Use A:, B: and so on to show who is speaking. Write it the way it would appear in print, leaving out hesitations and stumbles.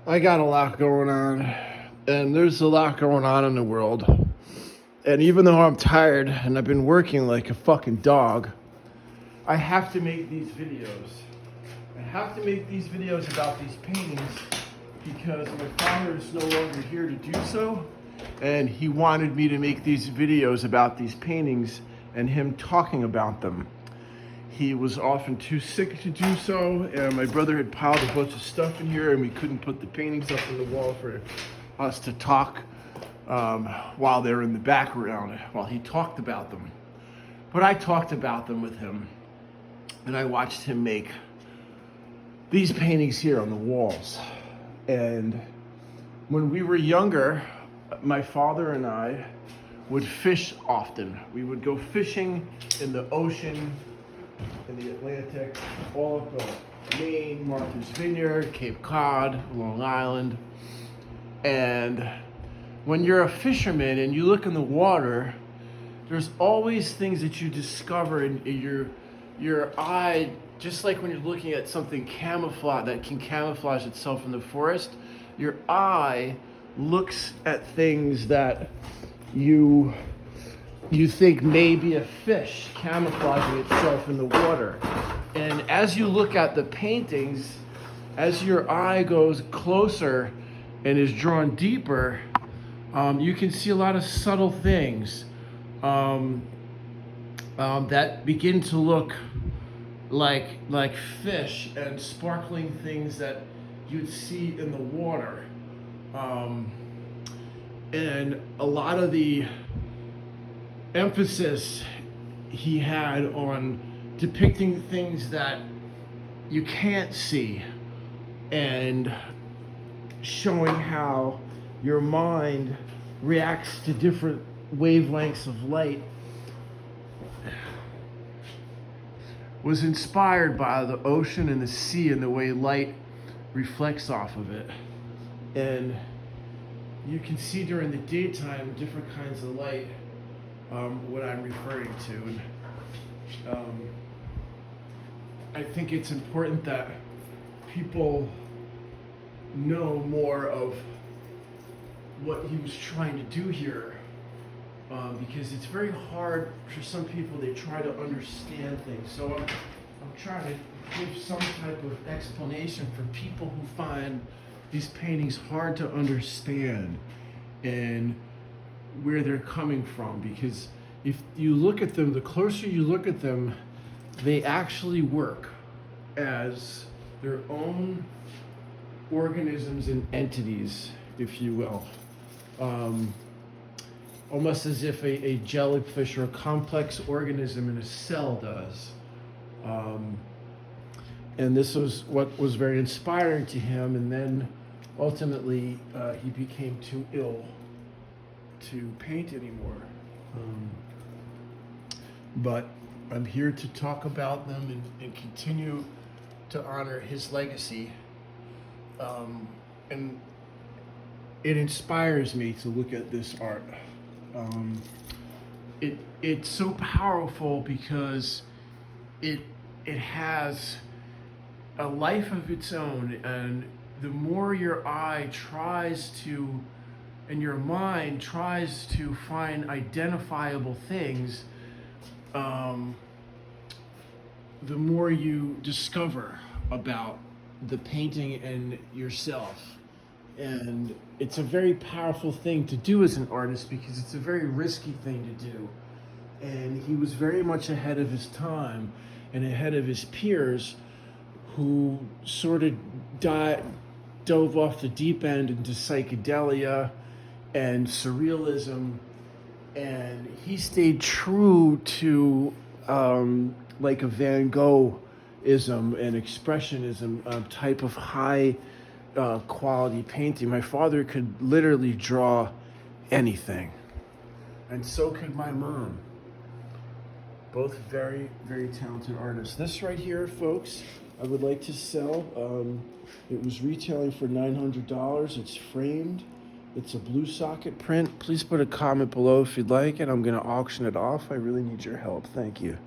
A: I got a lot going on, and there's a lot going on in the world. And even though I'm tired and I've been working like a fucking dog, I have to make these videos. I have to make these videos about these paintings because my father is no longer here to do so. And he wanted me to make these videos about these paintings and him talking about them. He was often too sick to do so, and my brother had piled a bunch of stuff in here, and we couldn't put the paintings up on the wall for us to talk while they're in the background, while he talked about them. But I talked about them with him, and I watched him make these paintings here on the walls. And when we were younger, my father and I would fish often. We would go fishing in the ocean, in the Atlantic, all of Maine, Martha's Vineyard, Cape Cod, Long Island. And when you're a fisherman and you look in the water, there's always things that you discover in your eye, just like when you're looking at something camouflage that can camouflage itself in the forest, your eye looks at things that you think may be a fish camouflaging itself in the water. And as you look at the paintings, as your eye goes closer and is drawn deeper, you can see a lot of subtle things that begin to look like fish and sparkling things that you'd see in the water. And a lot of the emphasis he had on depicting things that you can't see and showing how your mind reacts to different wavelengths of light was inspired by the ocean and the sea and the way light reflects off of it. And you can see during the daytime different kinds of light, what I'm referring to. And I think it's important that people know more of what he was trying to do here, because it's very hard for some people. They try to understand things. So I'm trying to give some type of explanation for people who find these paintings hard to understand and where they're coming from, because if you look at them, the closer you look at them, they actually work as their own organisms and entities, if you will. Almost as if a jellyfish or a complex organism in a cell does. And this was what was very inspiring to him, and then ultimately he became too ill to paint anymore. But I'm here to talk about them and continue to honor his legacy. And it inspires me to look at this art. It's so powerful because it has a life of its own, and the more your eye tries to, and your mind tries to find identifiable things, the more you discover about the painting and yourself. And it's a very powerful thing to do as an artist because it's a very risky thing to do. And he was very much ahead of his time and ahead of his peers who sort of dove off the deep end into psychedelia and surrealism. And he stayed true to like a Van Goghism and expressionism type of high quality painting. My father could literally draw anything, and so could my mom. Both very, very talented artists. This right here, folks, I would like to sell. It was retailing for $900. It's framed. It's a blue socket print. Please put a comment below if you'd like, and I'm going to auction it off. I really need your help. Thank you.